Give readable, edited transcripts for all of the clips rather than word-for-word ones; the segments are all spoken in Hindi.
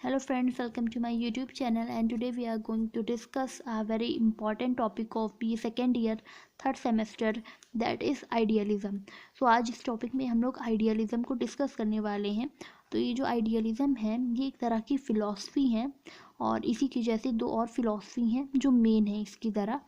Hello friends, welcome to my YouTube channel and today we are going to discuss a very important topic of BA second year third semester that is idealism. So आज इस टॉपिक में हम लोग आइडियलिज्म को डिस्कस करने वाले हैं। तो ये जो आइडियलिज्म है ये एक तरह की फ़िलॉसफी है और इसी की जैसे दो और फिलॉसफी हैं जो मेन है इसकी तरह।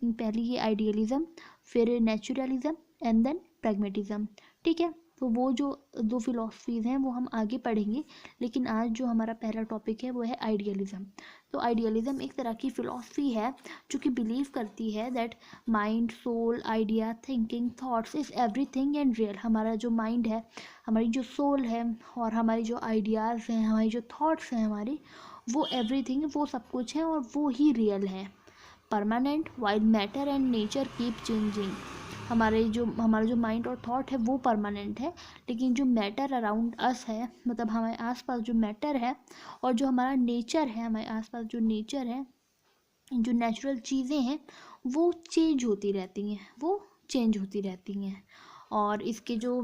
पहली ये आइडियलिज्म, फिर नेचुरलिज्म एंड देन प्रैग्मेटिज्म। ठीक है, तो वो जो दो फिलॉसफीज़ हैं वो हम आगे पढ़ेंगे, लेकिन आज जो हमारा पहला टॉपिक है वो है आइडियलिज्म। तो आइडियलिज्म एक तरह की फ़िलॉसफी है जो कि बिलीव करती है that mind, soul, idea, thinking, thoughts is everything and real. हमारा जो माइंड है, हमारी जो सोल है और हमारी जो आइडियाज़ हैं, हमारी जो थॉट्स हैं हमारी, वो एवरीथिंग, वो सब कुछ है और वो ही रियल है। Permanent while matter and nature keep changing. हमारा जो माइंड और थॉट है वो परमानेंट है, लेकिन जो मैटर अराउंड अस है, मतलब हमारे आसपास जो मैटर है और जो हमारा नेचर है, हमारे आसपास जो नेचर है, जो नेचुरल चीज़ें हैं वो चेंज होती रहती हैं। और इसके जो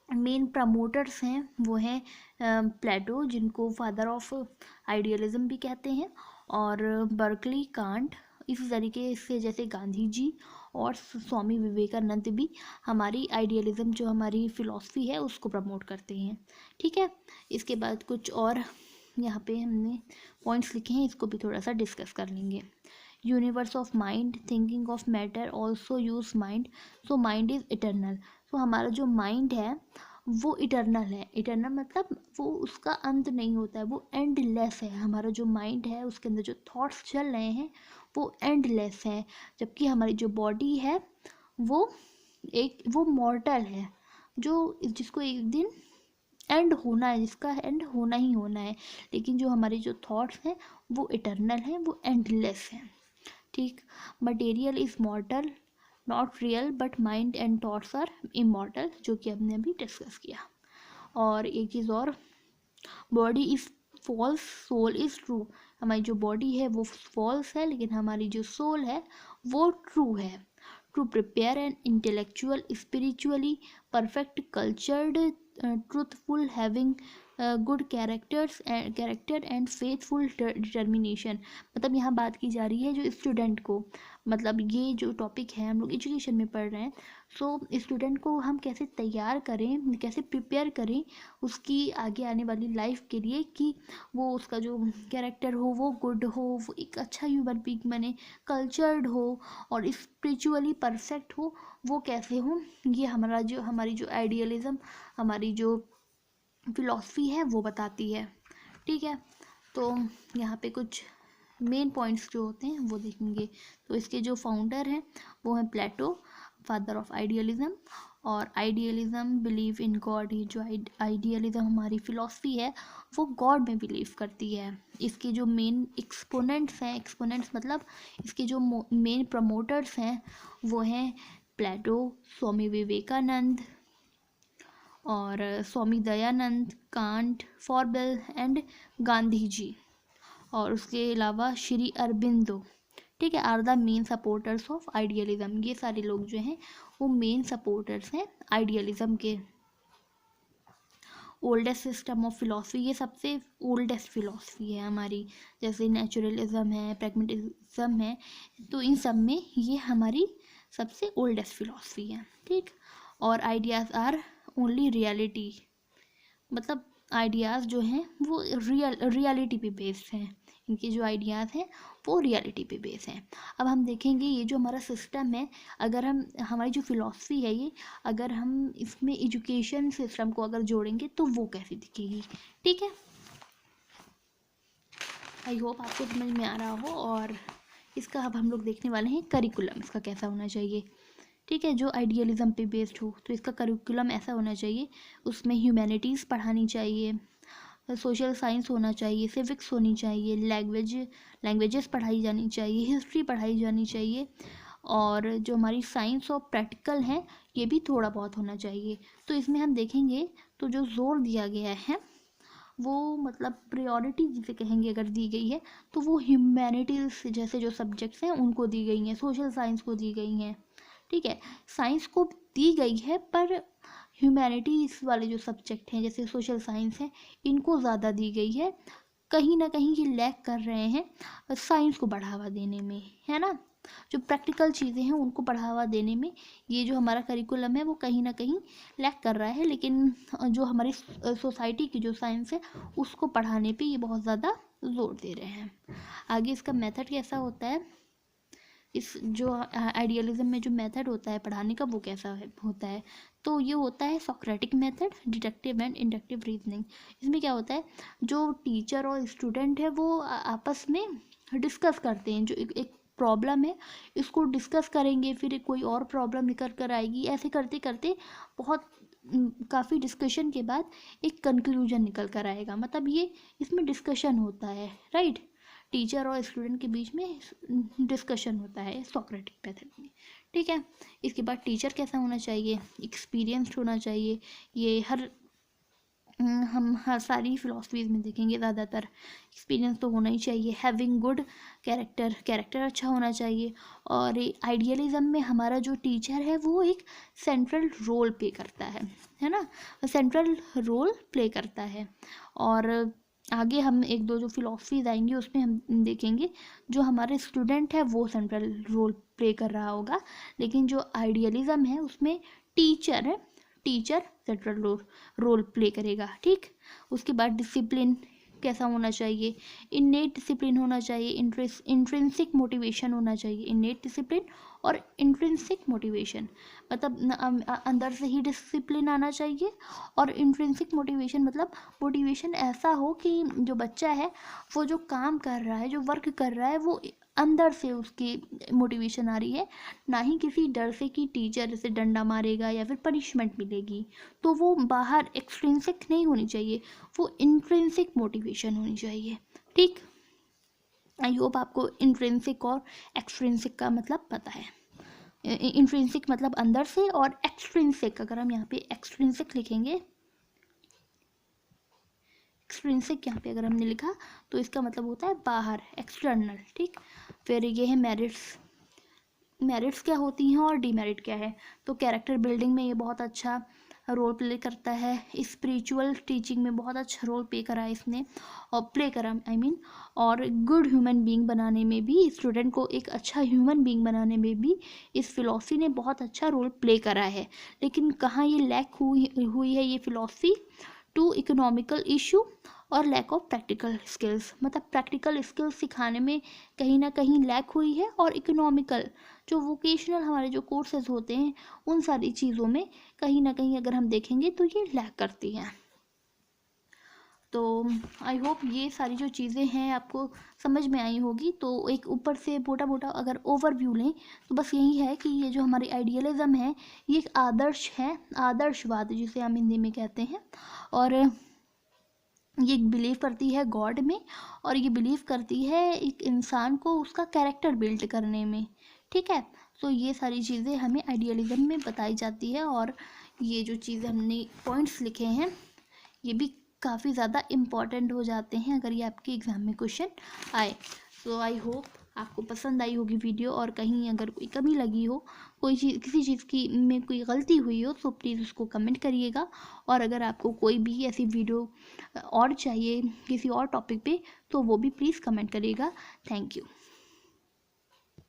मेन प्रमोटर्स हैं वो हैं प्लेटो, जिनको फादर ऑफ आइडियलिज्म भी कहते हैं, और बर्कली, कांट। इसी तरीके से जैसे गांधी जी और स्वामी विवेकानंद भी हमारी आइडियलिज्म, जो हमारी फ़िलॉसफी है, उसको प्रमोट करते हैं। ठीक है, इसके बाद कुछ और यहाँ पे हमने पॉइंट्स लिखे हैं, इसको भी थोड़ा सा डिस्कस कर लेंगे। Universe of mind, thinking of matter, also use mind, so mind is eternal. तो हमारा जो माइंड है वो इटर्नल है। इटर्नल मतलब वो, उसका अंत नहीं होता है, वो एंडलेस है। हमारा जो माइंड है उसके अंदर जो थॉट्स चल रहे हैं वो एंडलेस है, जबकि हमारी जो बॉडी है वो मॉर्टल है, जिसको एक दिन एंड होना है, जिसका एंड होना ही होना है। लेकिन जो हमारे जो थॉट्स हैं वो इटर्नल हैं, वो एंडलेस हैं। ठीक, material is mortal not real, but mind and thoughts are immortal, जो कि हमने अभी डिस्कस किया। और एक चीज़ और, body is false, soul is true. हमारी जो बॉडी है वो फॉल्स है, लेकिन हमारी जो सोल है वो ट्रू है। To prepare an intellectual, spiritually perfect, cultured, truthful, having good character and faithful determination. मतलब यहाँ बात की जा रही है जो स्टूडेंट को, मतलब ये जो टॉपिक है हम लोग एजुकेशन में पढ़ रहे हैं, सो स्टूडेंट को हम कैसे तैयार करें, कैसे प्रिपेयर करें उसकी आगे आने वाली लाइफ के लिए, कि वो उसका जो कैरेक्टर हो वो गुड हो, वो एक अच्छा ह्यूमन बीइंग बने, कल्चर्ड हो और स्पिरिचुअली परफेक्ट हो। वो कैसे हो, ये हमारी जो आइडियलिज्म, हमारी जो फिलॉसफी है वो बताती है। ठीक है, तो यहाँ पे कुछ मेन पॉइंट्स जो होते हैं वो देखेंगे। तो इसके जो फाउंडर हैं वो हैं प्लेटो, फादर ऑफ आइडियलिज्म। और आइडियलिज्म बिलीव इन गॉड। ये जो आइडियलिज्म हमारी फिलॉसफी है वो गॉड में बिलीव करती है। इसके जो मेन एक्सपोनेंट्स हैं, एक्सपोनेंट्स मतलब इसके जो मेन प्रमोटर्स हैं वो हैं प्लेटो, स्वामी विवेकानंद और Swami Dayanand, Kant, Froebel and Gandhi ji, और उसके अलावा श्री अरबिंदो। ठीक है, are the main supporters of idealism. ये सारे लोग जो हैं वो मेन सपोर्टर्स हैं आइडियलिज्म के। ओल्डेस्ट सिस्टम ऑफ फिलॉसफी, ये सबसे ओल्डेस्ट फिलॉसफी है हमारी। जैसे नेचुरलिज्म है, प्रैग्मेटिज्म है, तो इन सब में ये हमारी सबसे ओल्डेस्ट फिलॉसफी है। ठीक, और आइडियाज़ आर ओनली रियलिटी, मतलब आइडियाज़ जो हैं वो रियलिटी पे बेस्ड हैं। इनके जो आइडियाज़ हैं वो रियलिटी पे बेस्ड हैं। अब हम देखेंगे ये जो हमारा सिस्टम है, अगर हमारी जो फिलॉसफी है ये, अगर हम इसमें एजुकेशन सिस्टम को अगर जोड़ेंगे तो वो कैसी दिखेगी। ठीक है, आई होप आपको समझ में आ रहा हो। और इसका अब हम लोग देखने वाले हैं करिकुलम, इसका कैसा होना चाहिए। ठीक है, जो आइडियलिज्म पे बेस्ड हो तो इसका करिकुलम ऐसा होना चाहिए, उसमें ह्यूमैनिटीज़ पढ़ानी चाहिए, सोशल साइंस होना चाहिए, सिविक्स होनी चाहिए, लैंग्वेजेस पढ़ाई जानी चाहिए, हिस्ट्री पढ़ाई जानी चाहिए, और जो हमारी साइंस और प्रैक्टिकल हैं ये भी थोड़ा बहुत होना चाहिए। तो इसमें हम देखेंगे तो जो जोर दिया गया है वो, मतलब प्रायोरिटी जिसे कहेंगे अगर दी गई है, तो वो ह्यूमैनिटीज़ जैसे जो सब्जेक्ट्स हैं उनको दी गई हैं, सोशल साइंस को दी गई हैं। ठीक है, साइंस को दी गई है पर ह्यूमैनिटीज़ वाले जो सब्जेक्ट हैं जैसे सोशल साइंस है, इनको ज़्यादा दी गई है। कहीं ना कहीं ये लैक कर रहे हैं साइंस को बढ़ावा देने में, है ना। जो प्रैक्टिकल चीज़ें हैं उनको बढ़ावा देने में ये जो हमारा करिकुलम है वो कहीं ना कहीं लैक कर रहा है, लेकिन जो हमारी सोसाइटी की जो साइंस है उसको पढ़ाने पे ये बहुत ज़्यादा जोर दे रहे हैं। आगे इसका मेथड कैसा होता है, इस जो आइडियलिज्म में जो मेथड होता है पढ़ाने का वो कैसा होता है, तो ये होता है Socratic method, deductive and inductive reasoning. इसमें क्या होता है, जो टीचर और स्टूडेंट है वो आपस में डिस्कस करते हैं, जो एक प्रॉब्लम है इसको डिस्कस करेंगे, फिर कोई और प्रॉब्लम निकल कर आएगी, ऐसे करते करते बहुत काफ़ी डिस्कशन के बाद एक कंक्लूजन निकल कर आएगा। मतलब ये इसमें डिस्कशन होता है, राइट। टीचर और स्टूडेंट के बीच में डिस्कशन होता है सोक्रेटिक मेथड में, ठीक है। इसके बाद टीचर कैसा होना चाहिए, एक्सपीरियंस्ड होना चाहिए। ये हम हर सारी फिलॉसफीज़ में देखेंगे ज़्यादातर एक्सपीरियंस तो होना ही चाहिए। हैविंग गुड कैरेक्टर अच्छा होना चाहिए। और आइडियलिज्म में हमारा जो टीचर है वो एक सेंट्रल रोल प्ले करता है ना, सेंट्रल रोल प्ले करता है। और आगे हम एक दो जो फिलॉसफीज आएंगी उसमें हम देखेंगे जो हमारे स्टूडेंट है वो सेंट्रल रोल प्ले कर रहा होगा, लेकिन जो आइडियलिज्म है उसमें टीचर सेंट्रल रोल प्ले करेगा, ठीक। उसके बाद डिसिप्लिन कैसा होना चाहिए, इन्नेट डिसिप्लिन होना चाहिए, इंट्रिंसिक मोटिवेशन होना चाहिए। इन्नेट डिसिप्लिन और इंट्रिंसिक मोटिवेशन मतलब अंदर से ही डिसिप्लिन आना चाहिए, और इंट्रिंसिक मोटिवेशन मतलब मोटिवेशन ऐसा हो कि जो बच्चा है वो जो काम कर रहा है, जो वर्क कर रहा है, वो अंदर से उसकी मोटिवेशन आ रही है, ना ही किसी डर से कि टीचर से डंडा मारेगा या फिर पनिशमेंट मिलेगी। तो वो बाहर एक्सट्रिंसिक नहीं होनी चाहिए, वो इंट्रिंसिक मोटिवेशन होनी चाहिए, ठीक। आई होप आपको इंट्रिंसिक और एक्सट्रिंसिक का मतलब पता है। इंट्रिंसिक मतलब अंदर से, और एक्सट्रिंसिक अगर हम यहाँ पे एक्सट्रिंसिक लिखेंगे, एक्सट्रिंसिक यहाँ पे अगर हमने लिखा तो इसका मतलब होता है बाहर, एक्सटर्नल, ठीक। फिर ये है मेरिट्स क्या होती हैं और डीमेरिट क्या है। तो कैरेक्टर बिल्डिंग में ये बहुत अच्छा रोल प्ले करता है, स्पिरिचुअल टीचिंग में बहुत अच्छा रोल प्ले करा इसने, और प्ले करा आई मीन और गुड ह्यूमन बीइंग बनाने में भी, स्टूडेंट को एक अच्छा ह्यूमन बीइंग बनाने में भी इस फिलॉसफी ने बहुत अच्छा रोल प्ले करा है। लेकिन कहाँ ये लैक हुई है ये फिलॉसफी, टू इकोनॉमिकल इशू और लैक ऑफ प्रैक्टिकल स्किल्स। मतलब प्रैक्टिकल स्किल्स सिखाने में कहीं ना कहीं लैक हुई है, और इकोनॉमिकल जो वोकेशनल हमारे जो कोर्सेज होते हैं उन सारी चीज़ों में कहीं ना कहीं अगर हम देखेंगे तो ये लैक करती हैं। तो आई होप ये सारी जो चीज़ें हैं आपको समझ में आई होगी। तो एक ऊपर से मोटा मोटा अगर ओवरव्यू लें तो बस यही है कि ये जो हमारी आइडियलिज्म है ये एक आदर्श है, आदर्शवाद जिसे हम हिंदी में कहते हैं। और ये बिलीव करती है गॉड में, और ये बिलीव करती है एक इंसान को उसका कैरेक्टर बिल्ड करने में, ठीक है। तो ये सारी चीज़ें हमें आइडियलिज्म में बताई जाती है, और ये जो चीज़ें हमने पॉइंट्स लिखे हैं ये भी काफ़ी ज़्यादा इम्पॉर्टेंट हो जाते हैं अगर ये आपके एग्ज़ाम में क्वेश्चन आए। सो आई होप आपको पसंद आई होगी वीडियो, और कहीं अगर कोई कमी लगी हो, कोई चीज़ किसी चीज़ की में कोई गलती हुई हो तो प्लीज़ उसको कमेंट करिएगा। और अगर आपको कोई भी ऐसी वीडियो और चाहिए किसी और टॉपिक पे तो वो भी प्लीज़ कमेंट करिएगा। Thank you.